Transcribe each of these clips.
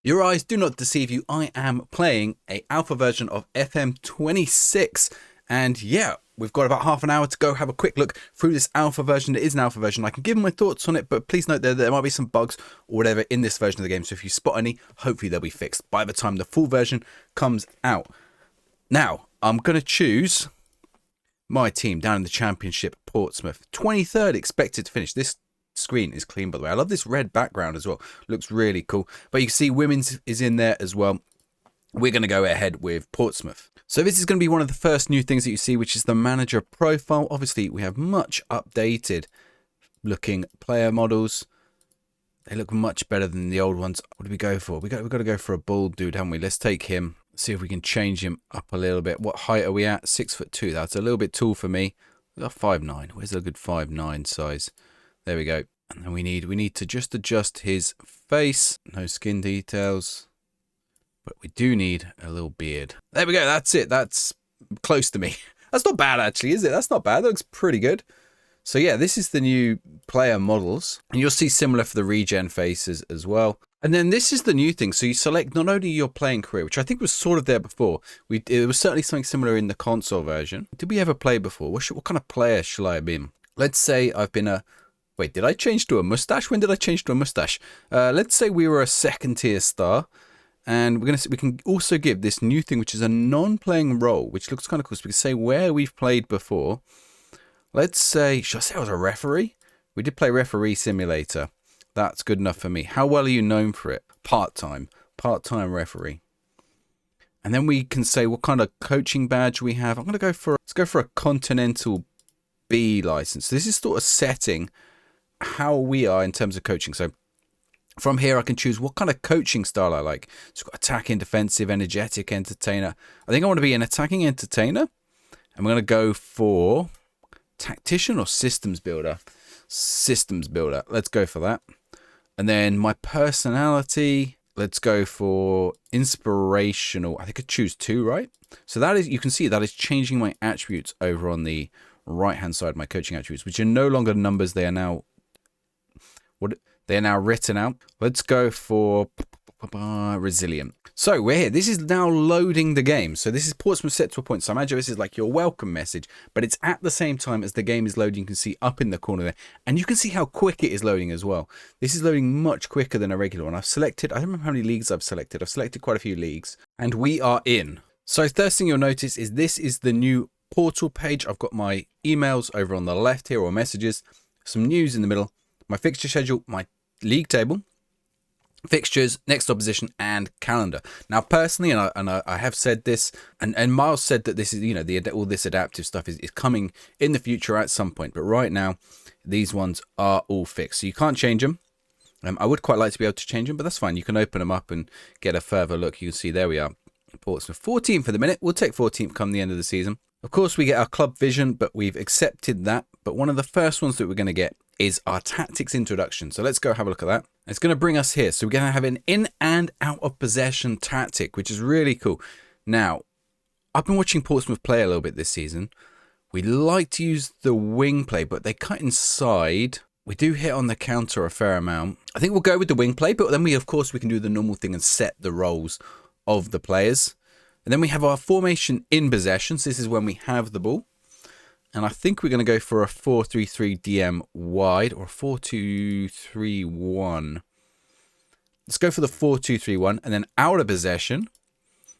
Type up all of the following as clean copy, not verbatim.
Your eyes do not deceive you. I am playing a alpha version of FM26. And yeah, we've got about half an hour to go have a quick look through this alpha version. It is an alpha version. I can give my thoughts on it, but please note that there might be some bugs or whatever in this version of the game. So if you spot any, hopefully they'll be fixed by the time the full version comes out. Now, I'm going to choose my team down in the Championship, Portsmouth. 23rd expected to finish. This screen is clean, by the way. I love this red background as well. Looks really cool. But you can see women's is in there as well. We're going to go ahead with Portsmouth. So this is going to be one of the first new things that you see, which is the manager profile. Obviously, we have much updated looking player models. They look much better than the old ones. What do we go for? We've got to go for a bald dude, haven't we? Let's take him. See if we can change him up a little bit. What height are we at? 6'2". That's a little bit tall for me. We got 5'9". Where's a good 5'9" size? There we go. And then we need to just adjust his face. No skin details. But we do need a little beard. There we go. That's it. That's close to me. That's not bad, actually, is it? That's not bad. That looks pretty good. So yeah, this is the new player models. And you'll see similar for the regen faces as well. And then this is the new thing. So you select not only your playing career, which I think was sort of there before. It was certainly something similar in the console version. Did we ever play before? What kind of player shall I have been? Let's say I've been a... Wait, did I change to a mustache? When did I change to a mustache? Let's say we were a second tier star. And we can also give this new thing, which is a non-playing role, which looks kind of cool. So we can say where we've played before. Let's say, should I say I was a referee? We did play Referee Simulator. That's good enough for me. How well are you known for it? Part-time referee. And then we can say what kind of coaching badge we have. I'm going to go for, let's go for a Continental B license. So this is sort of setting how we are in terms of coaching. So from here, I can choose what kind of coaching style I like. So we've got attacking, defensive, energetic, entertainer. I think I want to be an attacking entertainer. And we're going to go for tactician or systems builder. Systems builder. Let's go for that. And then my personality, let's go for inspirational. I think I choose 2, right? So that is, you can see that is changing my attributes over on the right-hand side, my coaching attributes, which are no longer numbers. They are now... They are now written out. Let's go for resilient. So we're here. This is now loading the game. So this is Portsmouth set to a point. So imagine this is like your welcome message, but it's at the same time as the game is loading. You can see up in the corner there, and you can see how quick it is loading as well. This is loading much quicker than a regular one. I've selected, I don't remember how many leagues I've selected. I've selected quite a few leagues, and we are in. So first thing you'll notice is this is the new portal page. I've got my emails over on the left here, or messages, some news in the middle, my fixture schedule, my league table, fixtures, next opposition, and calendar. Now, personally, and I have said this, and Miles said that this is, you know, all this adaptive stuff is coming in the future at some point. But right now, these ones are all fixed, so you can't change them. I would quite like to be able to change them, but that's fine. You can open them up and get a further look. You can see there we are. Portsmouth 14th for the minute. We'll take 14th come the end of the season. Of course, we get our club vision, but we've accepted that. But one of the first ones that we're going to get is our tactics introduction. So let's go have a look at that. It's going to bring us here. So we're going to have an in and out of possession tactic, which is really cool. Now, I've been watching Portsmouth play a little bit this season. We like to use the wing play, but they cut inside. We do hit on the counter a fair amount. I think we'll go with the wing play, but then we can do the normal thing and set the roles of the players. And then we have our formation in possession. So this is when we have the ball. And I think we're going to go for a 4-3-3 DM wide or a 4-2-3-1. Let's go for the 4-2-3-1, and then out of possession.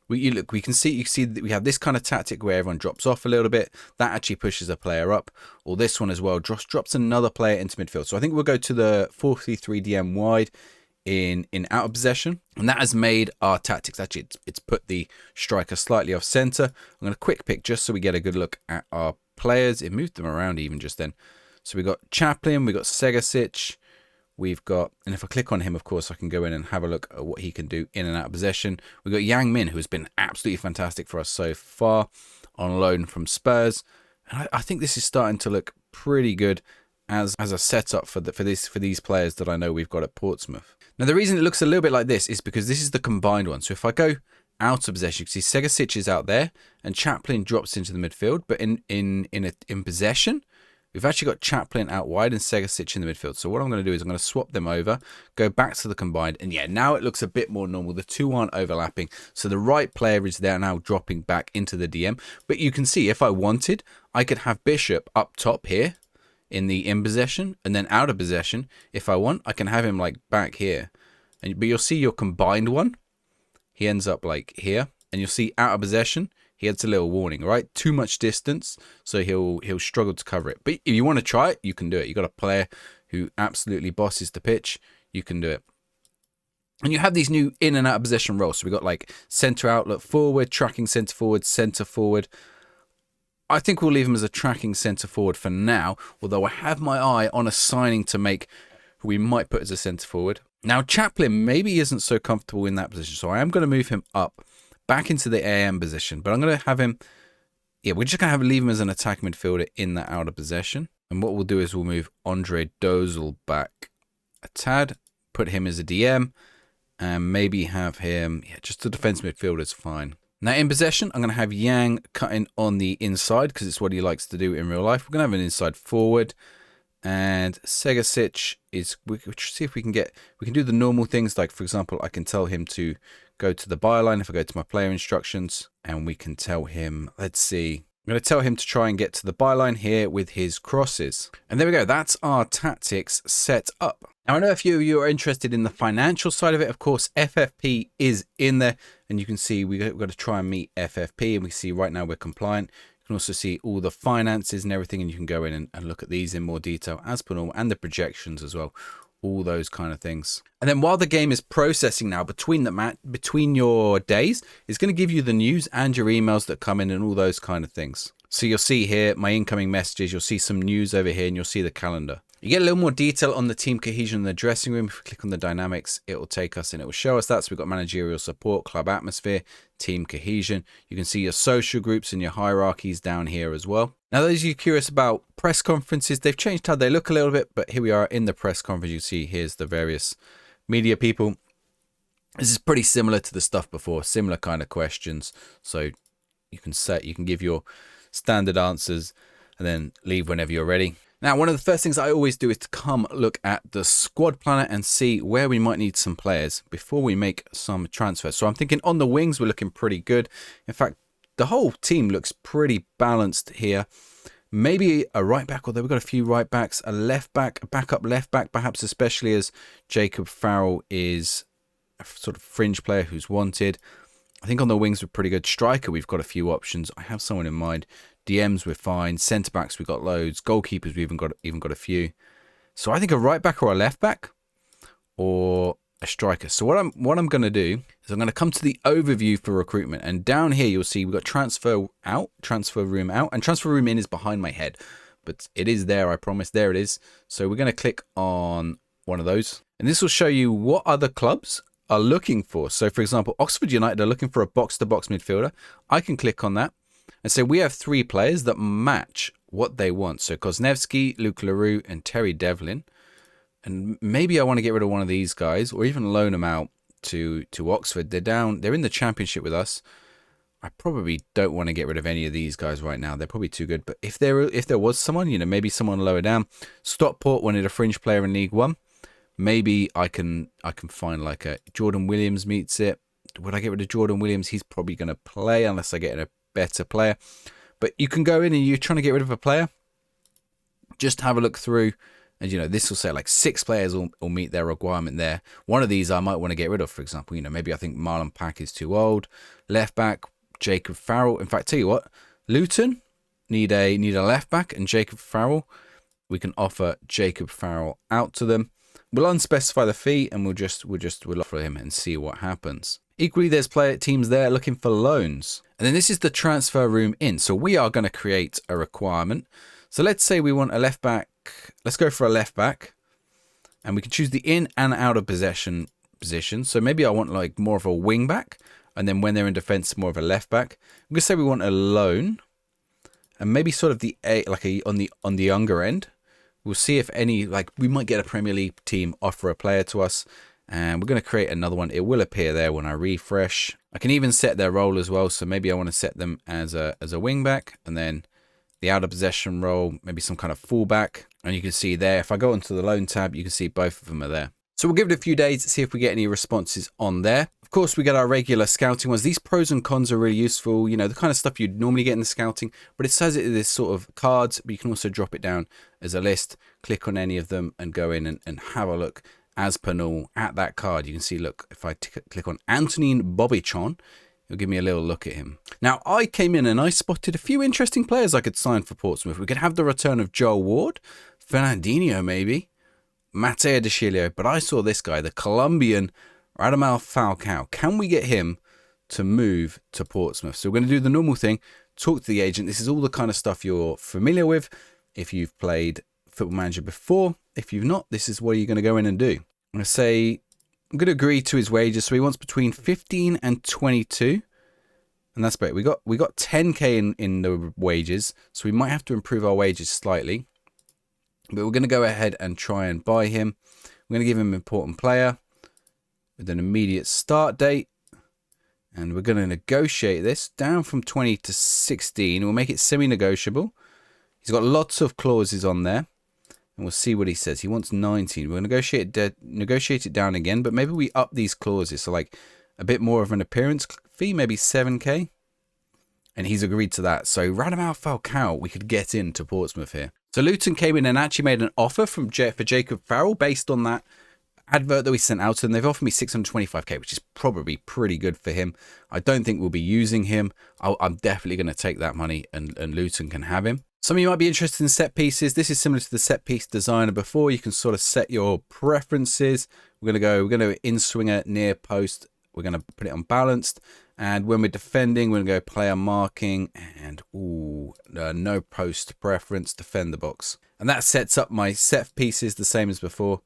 You can see that we have this kind of tactic where everyone drops off a little bit. That actually pushes a player up. Or this one as well drops another player into midfield. So I think we'll go to the 4-3-3 DM wide in out of possession, and that has made our tactics. Actually, it's put the striker slightly off center. I'm going to quick pick just so we get a good look at our players. It moved them around even just then. So we've got Chaplin, we've got Segasic, we've got, and if I click on him, of course, I can go in and have a look at what he can do in and out of possession. We've got Yang Min, who has been absolutely fantastic for us so far, on loan from Spurs. And I think this is starting to look pretty good as a setup for these players that I know we've got at Portsmouth. Now, the reason it looks a little bit like this is because this is the combined one. So if I go out of possession, you can see Segasic is out there and Chaplin drops into the midfield, but in possession, we've actually got Chaplin out wide and Segasic in the midfield. So what I'm going to do is I'm going to swap them over, go back to the combined, and yeah, now it looks a bit more normal. The two aren't overlapping, so the right player is there now dropping back into the DM. But you can see if I wanted, I could have Bishop up top here in the in possession, and then out of possession. If I want, I can have him like back here. But you'll see your combined one, he ends up like here, and you'll see out of possession, he gets a little warning, right? Too much distance, so he'll struggle to cover it. But if you want to try it, you can do it. You've got a player who absolutely bosses the pitch, you can do it. And you have these new in and out of possession roles. So we've got like centre outlet forward, tracking centre forward, centre forward. I think we'll leave him as a tracking centre forward for now, although I have my eye on a signing to make who we might put as a centre forward. Now, Chaplin maybe isn't so comfortable in that position, so I am going to move him up back into the AM position, but I'm going to have him, yeah, we're just going to leave him as an attacking midfielder in that out of possession. And what we'll do is we'll move Andre Dozel back a tad, put him as a DM, and maybe have him, yeah, just a defense midfielder is fine. Now in possession, I'm going to have Yang cutting on the inside because it's what he likes to do in real life. We're going to have an inside forward, and Segasic is, we'll see if we can do the normal things, like for example, I can tell him to go to the byline if I go to my player instructions, and we can tell him, let's see, I'm going to tell him to try and get to the byline here with his crosses. And there we go, that's our tactics set up. Now I know a few of you are interested in the financial side of it. Of course, FFP is in there, and you can see we've got to try and meet FFP, and we see right now we're compliant. You can also see all the finances and everything, and you can go in and look at these in more detail as per normal, and the projections as well. All those kind of things. And then while the game is processing now between your days, it's going to give you the news and your emails that come in and all those kind of things. So you'll see here my incoming messages, you'll see some news over here, and you'll see the calendar. You get a little more detail on the team cohesion in the dressing room. If we click on the dynamics, it will take us and it will show us that. So we've got managerial support, club atmosphere, team cohesion. You can see your social groups and your hierarchies down here as well. Now, those of you curious about press conferences, they've changed how they look a little bit, but here we are in the press conference. You see here's the various media people. This is pretty similar to the stuff before, similar kind of questions. So you can give your standard answers and then leave whenever you're ready. Now, one of the first things I always do is to come look at the squad planner and see where we might need some players before we make some transfers. So I'm thinking on the wings, we're looking pretty good. In fact, the whole team looks pretty balanced here. Maybe a right back, although we've got a few right backs, a left back, a backup left back, perhaps, especially as Jacob Farrell is a sort of fringe player who's wanted. I think on the wings we're pretty good. Striker, we've got a few options. I have someone in mind. DMs, we're fine. Centre backs, we've got loads. Goalkeepers, we've even got a few. So I think a right back or a left back, or a striker. So what I'm going to do is I'm going to come to the overview for recruitment, and down here you'll see we've got transfer out, transfer room out, and transfer room in is behind my head, but it is there, I promise. There it is. So we're going to click on one of those, and this will show you what other clubs are looking for. So for example, Oxford United are looking for a box-to-box midfielder. I can click on that and say we have 3 players that match what they want. So Koznevsky, Luke LaRue, and Terry Devlin. And maybe I want to get rid of one of these guys, or even loan them out to Oxford. They're in the championship with us. I probably don't want to get rid of any of these guys right now. They're probably too good. But if there was someone, maybe someone lower down. Stockport wanted a fringe player in League One. Maybe I can find like a Jordan Williams meets it. Would I get rid of Jordan Williams? He's probably going to play unless I get a better player. But you can go in and you're trying to get rid of a player. Just have a look through. And, this will say like 6 players will meet their requirement there. One of these I might want to get rid of, for example. Maybe I think Marlon Pack is too old. Left back, Jacob Farrell. In fact, tell you what, Luton need a left back, and Jacob Farrell, we can offer Jacob Farrell out to them. We'll unspecify the fee, and we'll offer him and see what happens. Equally, there's teams there looking for loans. And then this is the transfer room in. So we are going to create a requirement. So let's say we want a left back. Let's go for a left back. And we can choose the in and out of possession position. So maybe I want like more of a wing back. And then when they're in defense, more of a left back. I'm going to say we want a loan. And maybe sort of on the younger end. We'll see if we might get a Premier League team offer a player to us. And we're going to create another one. It will appear there when I refresh. I can even set their role as well. So maybe I want to set them as a wing back. And then the out of possession role, maybe some kind of fullback. And you can see there, if I go onto the loan tab, you can see both of them are there. So we'll give it a few days to see if we get any responses on there. Of course, we get our regular scouting ones. These pros and cons are really useful. You know, the kind of stuff you'd normally get in the scouting, but it says it is sort of cards, but you can also drop it down as a list, click on any of them and go in and have a look as per normal at that card. You can see, look, if I click on Antonin Bobichon, it'll give me a little look at him. Now, I came in and I spotted a few interesting players I could sign for Portsmouth. We could have the return of Joel Ward, Fernandinho maybe, Mateo De Chilio, but I saw this guy, the Colombian Radamel Falcao. Can we get him to move to Portsmouth? So we're going to do the normal thing, talk to the agent. This is all the kind of stuff you're familiar with if you've played Football Manager before. If you've not, this is what you're going to go in and do. I'm going to say, I'm going to agree to his wages. So he wants between 15 and 22. And that's about it. We got 10k in the wages, so we might have to improve our wages slightly. But we're going to go ahead and try and buy him. We're going to give him an important player with an immediate start date. And we're going to negotiate this down from 20 to 16. We'll make it semi-negotiable. He's got lots of clauses on there. And we'll see what he says. He wants 19. We'll negotiate it down again. But maybe we up these clauses. So like a bit more of an appearance fee. Maybe 7k. And he's agreed to that. So Radamel Falcao, we could get into Portsmouth here. So Luton came in and actually made an offer for Jacob Farrell based on that advert that we sent out to them. They've offered me 625k, which is probably pretty good for him. I don't think we'll be using him. I'm definitely going to take that money and Luton can have him. Some of you might be interested in set pieces. This is similar to the set piece designer before. You can sort of set your preferences. We're going to in-swinger, near post. We're going to put it on balanced. And when we're defending, we're going to go player marking and no post preference, defend the box. And that sets up my set pieces the same as before.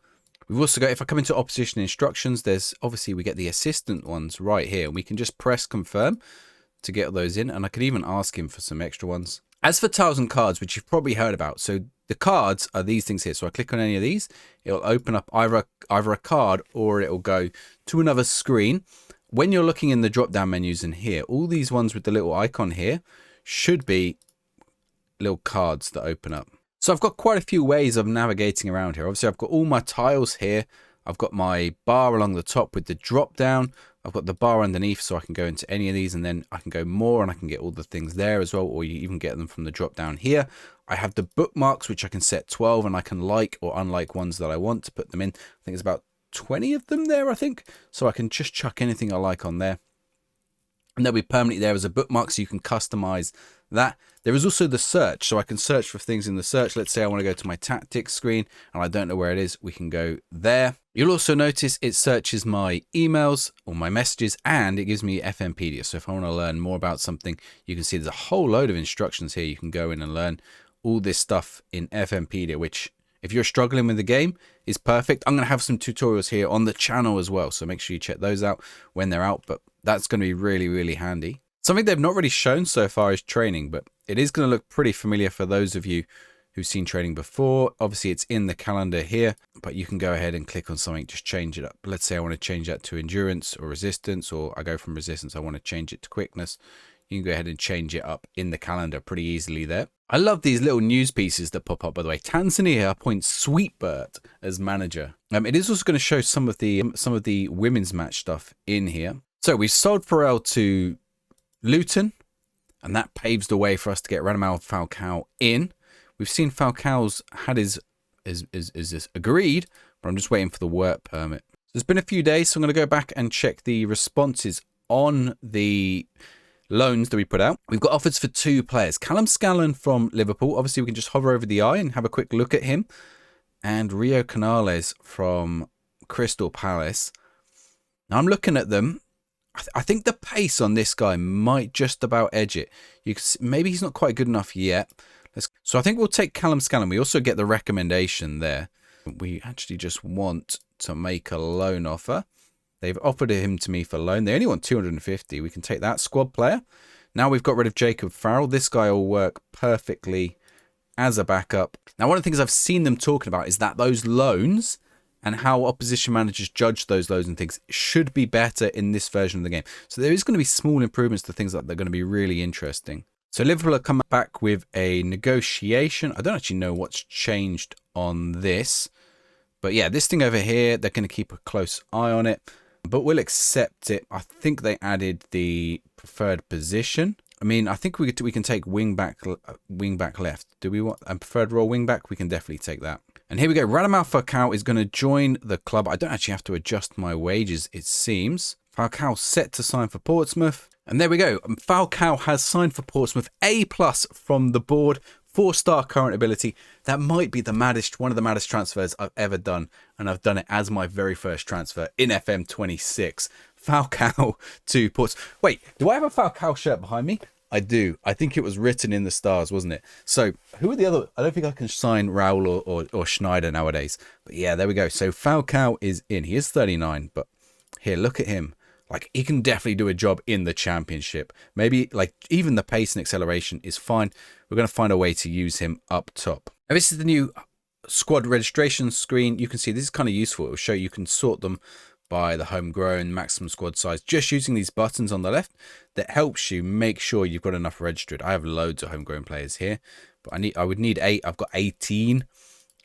We've also got, if I come into opposition instructions, there's obviously we get the assistant ones right here. We can just press confirm to get those in. And I could even ask him for some extra ones. As for tiles and cards, which you've probably heard about. So the cards are these things here. So I click on any of these, it'll open up either a card or it'll go to another screen. When you're looking in the drop-down menus in here, all these ones with the little icon here should be little cards that open up. So I've got quite a few ways of navigating around here. Obviously, I've got all my tiles here. I've got my bar along the top with the drop-down. I've got the bar underneath so I can go into any of these and then I can go more and I can get all the things there as well, or you even get them from the drop-down here. I have the bookmarks, which I can set 12 and I can like or unlike ones that I want to put them in. I think it's about 20 of them there, I think. So I can just chuck anything I like on there. And they'll be permanently there as a bookmark, so you can customize that. There is also the search, so I can search for things in the search. Let's say I want to go to my tactics screen and I don't know where it is. We can go there. You'll also notice it searches my emails or my messages and it gives me FMpedia. So if I want to learn more about something, you can see there's a whole load of instructions here. You can go in and learn all this stuff in FMpedia, which if you're struggling with the game, is perfect. I'm going to have some tutorials here on the channel as well, so make sure you check those out when they're out, but that's going to be really, really handy. Something they've not really shown so far is training, but it is going to look pretty familiar for those of you who've seen training before. Obviously, it's in the calendar here, but you can go ahead and click on something, just change it up. Let's say I want to change that to endurance or resistance, or I go from resistance, I want to change it to quickness. You can go ahead and change it up in the calendar pretty easily there. I love these little news pieces that pop up, by the way. Tanzania appoints Sweetbert as manager. It is also going to show some of the women's match stuff in here. So we sold Farrell to Luton, and that paves the way for us to get Radamel Falcao in. We've seen Falcao's had his agreed, but I'm just waiting for the work permit. So it's been a few days, so I'm going to go back and check the responses on the loans that we put out. We've got offers for 2 players. Callum Scallon from Liverpool. Obviously, we can just hover over the eye and have a quick look at him. And Rio Canales from Crystal Palace. Now, I'm looking at them. I think the pace on this guy might just about edge it. Maybe he's not quite good enough yet. So I think we'll take Callum Scallon. We also get the recommendation there. We actually just want to make a loan offer. They've offered him to me for loan. They only want 250. We can take that squad player. Now we've got rid of Jacob Farrell. This guy will work perfectly as a backup. Now, one of the things I've seen them talking about is that those loans and how opposition managers judge those loans and things should be better in this version of the game. So there is going to be small improvements to things that are going to be really interesting. So Liverpool are coming back with a negotiation. I don't actually know what's changed on this. But yeah, this thing over here, they're going to keep a close eye on it. But we'll accept it. I think they added the preferred position. I mean, I think we can take wing back left. Do we want a preferred role wing back? We can definitely take that. And here we go. Radamel Falcao is going to join the club. I don't actually have to adjust my wages, it seems. Falcao set to sign for Portsmouth. And there we go. Falcao has signed for Portsmouth. A+ from the board. 4-star current ability. That might be one of the maddest transfers I've ever done. And I've done it as my very first transfer in FM26. Falcao to Portsmouth. Wait, do I have a Falcao shirt behind me? I do. I think it was written in the stars, wasn't it? So who are the other? I don't think I can sign Raul or Schneider nowadays. But yeah, there we go. So Falcao is in. He is 39, but here, look at him. Like, he can definitely do a job in the championship. Maybe, like, even the pace and acceleration is fine. We're going to find a way to use him up top. Now, this is the new squad registration screen. You can see this is kind of useful. It will show you can sort them by the homegrown maximum squad size. Just using these buttons on the left, that helps you make sure you've got enough registered. I have loads of homegrown players here, but I would need 8. I've got 18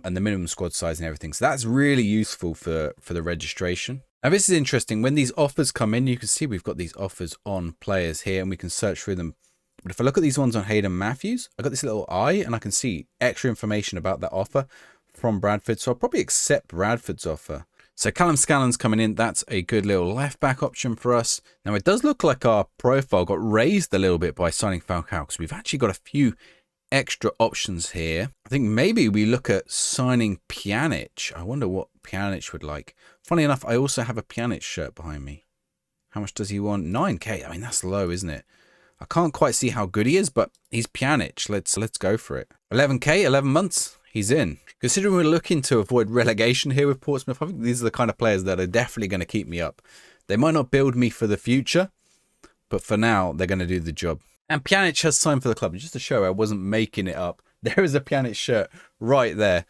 and the minimum squad size and everything. So that's really useful for the registration. Now, this is interesting. When these offers come in, you can see we've got these offers on players here and we can search through them. But if I look at these ones on Hayden Matthews, I got this little eye and I can see extra information about that offer from Bradford. So I'll probably accept Bradford's offer. So Callum Scallon's coming in. That's a good little left back option for us. Now, it does look like our profile got raised a little bit by signing Falcao, because we've actually got a few extra options here. I think maybe we look at signing Pjanic. I wonder what Pjanic would like. Funny enough, I also have a Pjanic shirt behind me. How much does he want? 9k. I mean, that's low, isn't it? I can't quite see how good he is, but he's Pjanic. Let's go for it. 11k, 11 months. He's in. Considering we're looking to avoid relegation here with Portsmouth, I think these are the kind of players that are definitely going to keep me up. They might not build me for the future, but for now, they're going to do the job. And Pjanic has signed for the club. Just to show I wasn't making it up. There is a Pjanic shirt right there.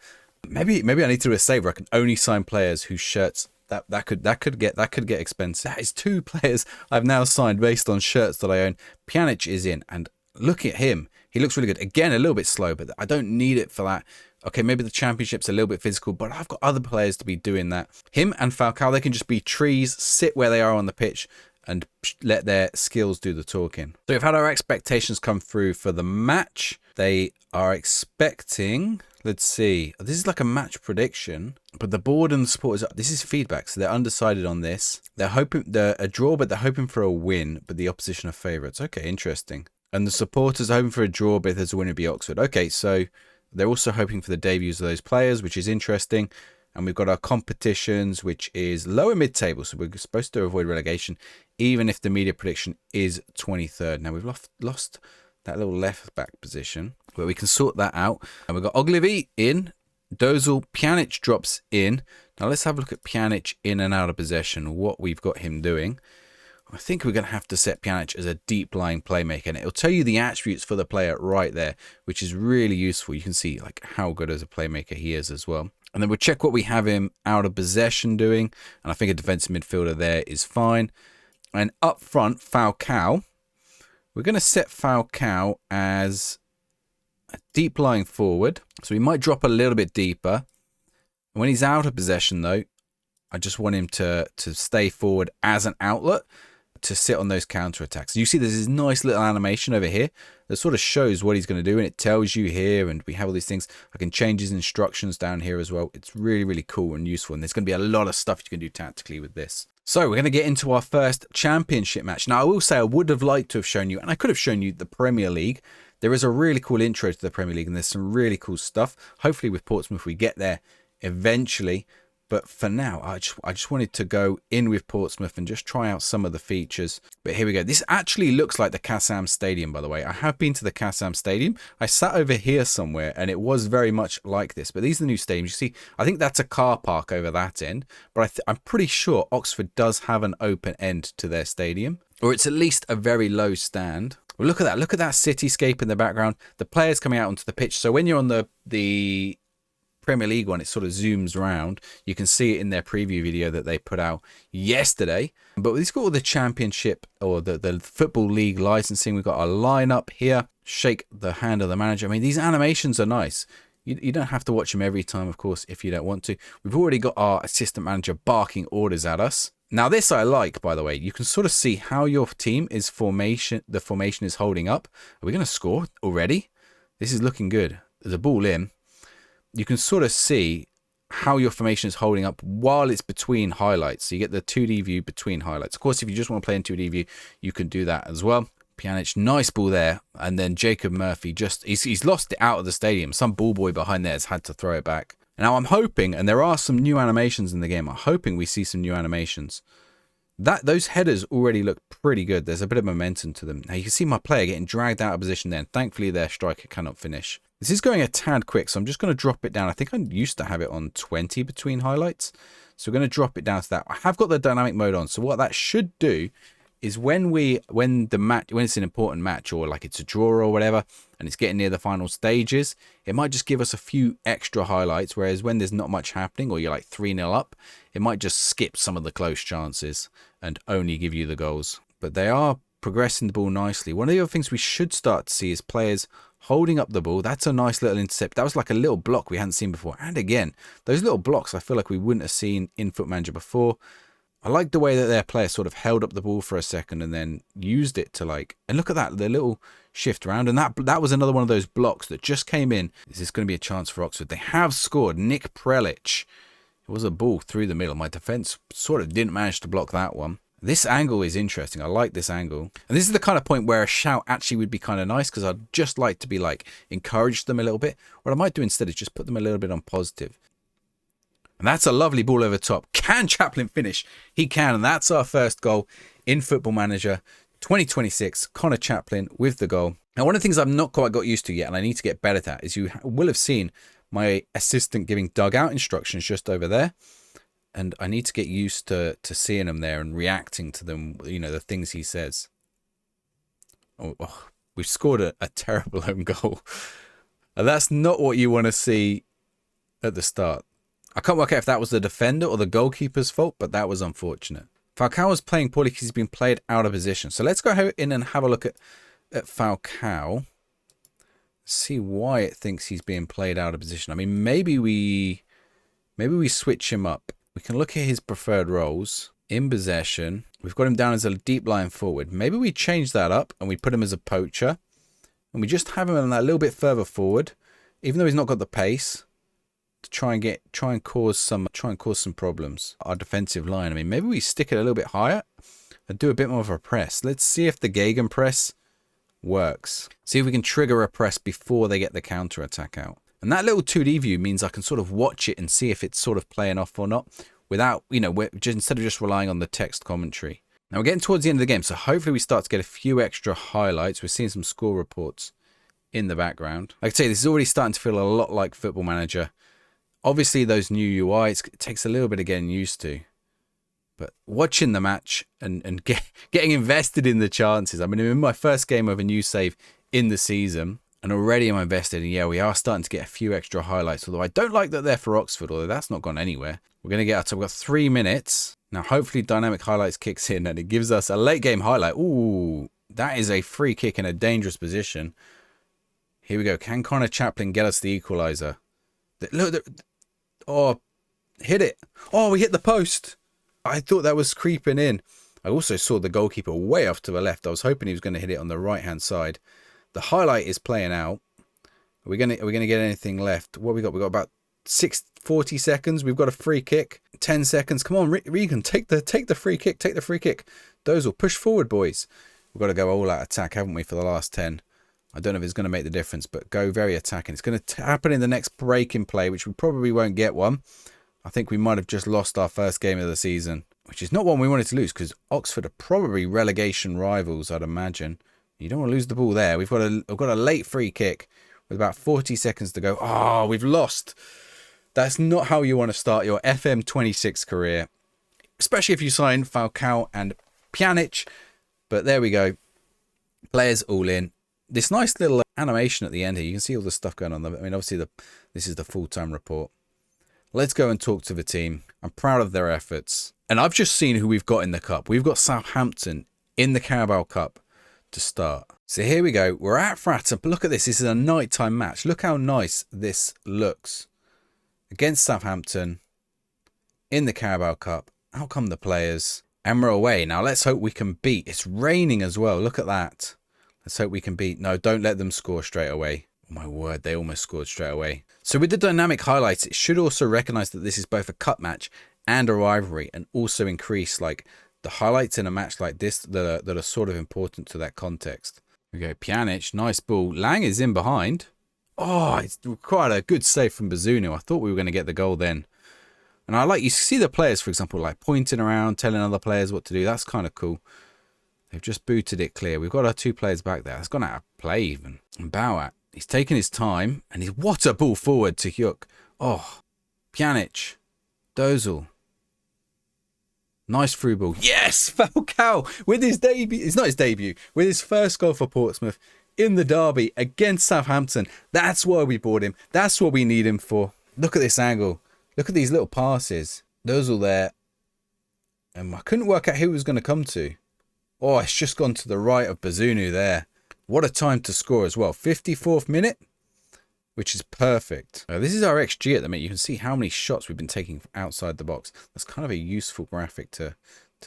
Maybe I need to do a save where I can only sign players whose shirts that could get expensive. That is 2 players I've now signed based on shirts that I own. Pjanic is in, and look at him. He looks really good. Again, a little bit slow, but I don't need it for that. Okay, maybe the championship's a little bit physical, but I've got other players to be doing that. Him and Falcao, they can just be trees, sit where they are on the pitch, and let their skills do the talking. So we've had our expectations come through for the match. They are expecting, let's see, this is like a match prediction, but the board and the supporters, this is feedback, so they're undecided on this. They're hoping a draw, but they're hoping for a win, but the opposition are favourites. Okay, interesting. And the supporters are hoping for a draw, but if there's a win, it'd be Oxford. Okay, so they're also hoping for the debuts of those players, which is interesting. And we've got our competitions, which is lower mid-table. So we're supposed to avoid relegation, even if the media prediction is 23rd. Now, we've lost that little left-back position, but we can sort that out. And we've got Ogilvy in. Dozal, Pjanic drops in. Now, let's have a look at Pjanic in and out of possession, what we've got him doing. I think we're going to have to set Pjanic as a deep-lying playmaker, and it'll tell you the attributes for the player right there, which is really useful. You can see like how good as a playmaker he is as well. And then we'll check what we have him out of possession doing, and I think a defensive midfielder there is fine. And up front, Falcao, we're going to set Falcao as a deep-lying forward, so we might drop a little bit deeper. And when he's out of possession, though, I just want him to stay forward as an outlet, to sit on those counter-attacks. You see there's this nice little animation over here that sort of shows what he's going to do, and it tells you here, and we have all these things. I can change his instructions down here as well. It's really, really cool and useful, and there's going to be a lot of stuff you can do tactically with this. So we're going to get into our first championship match. Now, I will say I would have liked to have shown you, and I could have shown you the Premier League. There is a really cool intro to the Premier League, and there's some really cool stuff. Hopefully with Portsmouth we get there eventually. But for now, I just wanted to go in with Portsmouth and just try out some of the features. But here we go. This actually looks like the Kassam Stadium, by the way. I have been to the Kassam Stadium. I sat over here somewhere, and it was very much like this. But these are the new stadiums. You see, I think that's a car park over that end. But I'm pretty sure Oxford does have an open end to their stadium. Or it's at least a very low stand. Well, look at that. Look at that cityscape in the background. The players coming out onto the pitch. So when you're on the Premier League one, it sort of zooms around. You can see it in their preview video that they put out yesterday. But we've got all the championship or the Football League licensing. We've got our lineup here. shake the hand of the manager. I mean, these animations are nice. You don't have to watch them every time, of course, if you don't want to. We've already got our assistant manager barking orders at us. Now, this I like, by the way. You can sort of see how your team is the formation is holding up. Are we going to score already? This is looking good. There's a ball in. You can sort of see how your formation is holding up while it's between highlights. So you get the 2D view between highlights. Of course, if you just want to play in 2D view, you can do that as well. Pjanic, nice ball there. And then Jacob Murphy, he's lost it out of the stadium. Some ball boy behind there has had to throw it back. Now I'm hoping, and there are some new animations in the game, I'm hoping we see some new animations. Those headers already look pretty good. There's a bit of momentum to them. Now you can see my player getting dragged out of position there. And thankfully their striker cannot finish. This is going a tad quick, so I'm just going to drop it down. I think I used to have it on 20 between highlights. So we're going to drop it down to that. I have got the dynamic mode on. So what that should do is when it's an important match, or like it's a draw or whatever, and it's getting near the final stages, it might just give us a few extra highlights. Whereas when there's not much happening, or you're like 3-0 up, it might just skip some of the close chances and only give you the goals. But they are progressing the ball nicely. One of the other things we should start to see is players holding up the ball. That's a nice little intercept. That was like a little block we hadn't seen before. And again, those little blocks I feel like we wouldn't have seen in FoOotball Manager before. I like the way that their player sort of held up the ball for a second and then used it to and look at that, the little shift around. And that was another one of those blocks that just came in. Is this going to be a chance for Oxford? They have scored. Nick Prelic. It was a ball through the middle. My defence sort of didn't manage to block that one. This angle is interesting. I like this angle. And this is the kind of point where a shout actually would be kind of nice, because I'd just like to encourage them a little bit. What I might do instead is just put them a little bit on positive. And that's a lovely ball over top. Can Chaplin finish? He can. And that's our first goal in FoOotball Manager 2026. Connor Chaplin with the goal. Now, one of the things I've not quite got used to yet, and I need to get better at, is you will have seen my assistant giving dugout instructions just over there. And I need to get used to seeing them there and reacting to them, the things he says. We've scored a terrible home goal. And that's not what you want to see at the start. I can't work out if that was the defender or the goalkeeper's fault, but that was unfortunate. Falcao was playing poorly because he's been played out of position. So let's go in and have a look at Falcao. See why it thinks he's being played out of position. I mean, maybe we switch him up. We can look at his preferred roles. In possession, we've got him down as a deep line forward. Maybe we change that up and we put him as a poacher. And we just have him a little bit further forward, even though he's not got the pace, to try and cause some problems. Our defensive line. I mean, maybe we stick it a little bit higher and do a bit more of a press. Let's see if the gegenpress works. See if we can trigger a press before they get the counter attack out. And that little 2D view means I can sort of watch it and see if it's sort of playing off or not, without, instead of just relying on the text commentary. Now we're getting towards the end of the game, so hopefully we start to get a few extra highlights. We're seeing some score reports in the background. Like I say, this is already starting to feel a lot like FoOotball Manager. Obviously, those new UIs, it takes a little bit of getting used to. But watching the match and getting invested in the chances. I mean, I'm in my first game of a new save in the season, and already I'm invested. And yeah, we are starting to get a few extra highlights. Although I don't like that they're for Oxford, although that's not gone anywhere. We're going to get out. So we've got 3 minutes. Now, hopefully, Dynamic Highlights kicks in and it gives us a late game highlight. Ooh, that is a free kick in a dangerous position. Here we go. Can Connor Chaplin get us the equaliser? Look, oh, hit it. Oh, we hit the post. I thought that was creeping in. I also saw the goalkeeper way off to the left. I was hoping he was going to hit it on the right-hand side. The highlight is playing out. Are we going to get anything left? What we got? We got about 40 seconds. We've got a free kick. 10 seconds. Come on, Regan, take the free kick. Take the free kick. Those will push forward, boys. We've got to go all out attack, haven't we, for the last 10? I don't know if it's going to make the difference, but go very attacking. It's going to happen in the next break in play, which we probably won't get one. I think we might have just lost our first game of the season, which is not one we wanted to lose, because Oxford are probably relegation rivals, I'd imagine. You don't want to lose the ball there. We've got a late free kick with about 40 seconds to go. Oh, we've lost. That's not how you want to start your FM26 career, especially if you sign Falcao and Pjanic. But there we go. Players all in. This nice little animation at the end here. You can see all the stuff going on. I mean, obviously, this is the full-time report. Let's go and talk to the team. I'm proud of their efforts. And I've just seen who we've got in the cup. We've got Southampton in the Carabao Cup to start. So here we go. We're at Fratton. But look at this. This is a nighttime match. Look how nice this looks. Against Southampton in the Carabao Cup. Out come the players. And we're away. Now let's hope we can beat. It's raining as well. Look at that. Let's hope we can beat. No, don't let them score straight away. Oh my word, they almost scored straight away. So with the dynamic highlights, it should also recognize that this is both a cup match and a rivalry, and also increase like the highlights in a match like this that are sort of important to that context. We go, Pjanic, nice ball. Lang is in behind. Oh, it's quite a good save from Bazunu. I thought we were going to get the goal then. And I like, you see the players, for example, like pointing around, telling other players what to do. That's kind of cool. They've just booted it clear. We've got our 2 players back there. It's gone out of play even. And Bowat, he's taking his time. And what a ball forward to Hyuk. Oh, Pjanic, Dozal. Nice through ball. Yes, Falcao with his debut. It's not his debut. With his first goal for Portsmouth in the derby against Southampton. That's why we bought him. That's what we need him for. Look at this angle. Look at these little passes. Those all there. And I couldn't work out who it was going to come to. Oh, it's just gone to the right of Bazunu there. What a time to score as well. 54th minute, which is perfect. This is our XG at the minute. You can see how many shots we've been taking outside the box. That's kind of a useful graphic to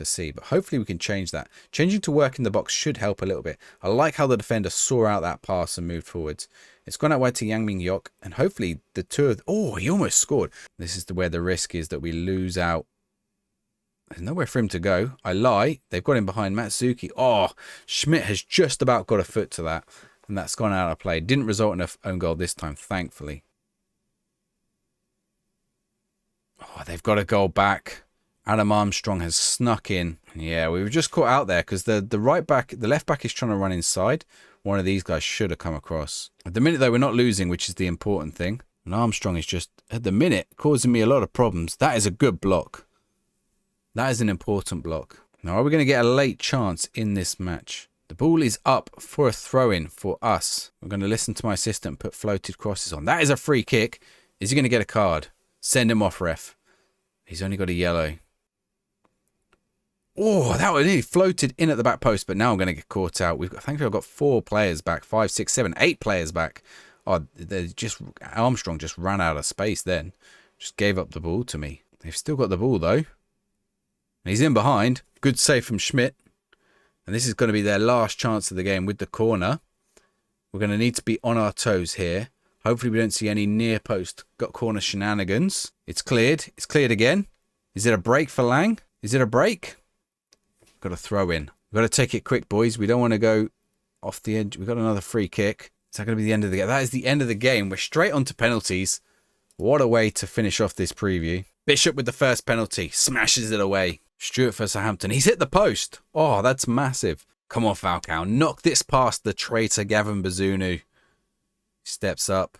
see, but hopefully we can change that. Changing to work in the box should help a little bit. I like how the defender saw out that pass and moved forwards. It's gone out wide to Yang Ming Yok, and hopefully the two of... Oh, he almost scored. This is where the risk is that we lose out. There's nowhere for him to go. I lie. They've got him behind Matsuki. Oh, Schmidt has just about got a foot to that. And that's gone out of play. Didn't result in an own goal this time, thankfully. Oh, they've got a goal back. Adam Armstrong has snuck in. Yeah, we were just caught out there because the right back, the left back is trying to run inside. One of these guys should have come across. At the minute, though, we're not losing, which is the important thing. And Armstrong is just, at the minute, causing me a lot of problems. That is a good block. That is an important block. Now, are we going to get a late chance in this match? The ball is up for a throw-in for us. We're going to listen to my assistant and put floated crosses on. That is a free kick. Is he going to get a card? Send him off, ref. He's only got a yellow. Oh, that was nearly floated in at the back post, but now I'm going to get caught out. Thankfully, I've got 4 players back. 5, 6, 7, 8 players back. Oh, Armstrong just ran out of space then. Just gave up the ball to me. They've still got the ball, though. He's in behind. Good save from Schmidt. And this is going to be their last chance of the game with the corner. We're going to need to be on our toes here. Hopefully we don't see any near post got corner shenanigans. It's cleared. It's cleared again. Is it a break for Lang? Is it a break? Got to throw in. We've got to take it quick, boys. We don't want to go off the edge. We've got another free kick. Is that going to be the end of the game? That is the end of the game. We're straight on to penalties. What a way to finish off this preview. Bishop with the first penalty. Smashes it away. Stewart for Southampton. He's hit the post. Oh, that's massive. Come on, Falcao. Knock this past the traitor Gavin Bazunu. Steps up.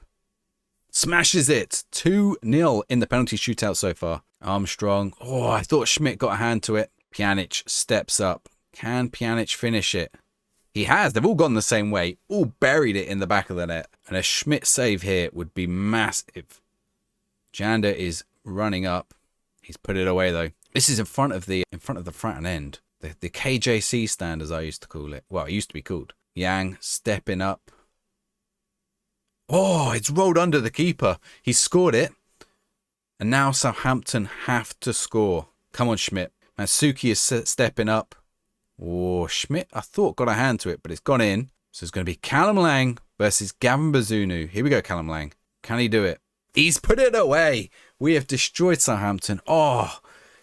Smashes it. 2-0 in the penalty shootout so far. Armstrong. Oh, I thought Schmidt got a hand to it. Pjanic steps up. Can Pjanic finish it? He has. They've all gone the same way. All buried it in the back of the net. And a Schmidt save here would be massive. Janda is running up. He's put it away, though. This is in front of the Fratton end. The KJC stand, as I used to call it. Well, it used to be called. Yang stepping up. Oh, it's rolled under the keeper. He's scored it. And now Southampton have to score. Come on, Schmidt. Matsuki is stepping up. Oh, Schmidt, I thought got a hand to it, but it's gone in. So it's going to be Callum Lang versus Gavin Bazunu. Here we go, Callum Lang. Can he do it? He's put it away. We have destroyed Southampton. Oh,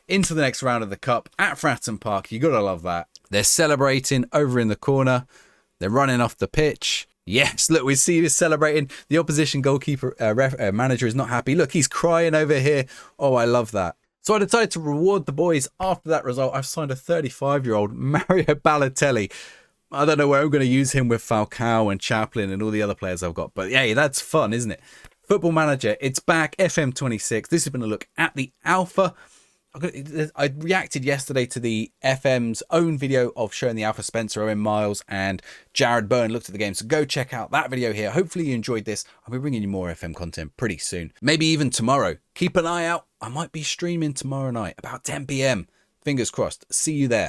into the next round of the Cup at Fratton Park. You got to love that. They're celebrating over in the corner. They're running off the pitch. Yes, look, we see this celebrating. The opposition goalkeeper manager is not happy. Look, he's crying over here. Oh, I love that. So I decided to reward the boys after that result. I've signed a 35-year-old Mario Balotelli. I don't know where I'm going to use him with Falcao and Chaplin and all the other players I've got. But yeah, that's fun, isn't it? FoOotball Manager, it's back, FM26. This has been a look at the Alpha. I reacted yesterday to the FM's own video of showing the Alpha Spencer, Owen Miles and Jared Bowen looked at the game. So go check out that video here. Hopefully you enjoyed this. I'll be bringing you more FM content pretty soon. Maybe even tomorrow. Keep an eye out. I might be streaming tomorrow night about 10 PM. Fingers crossed. See you there.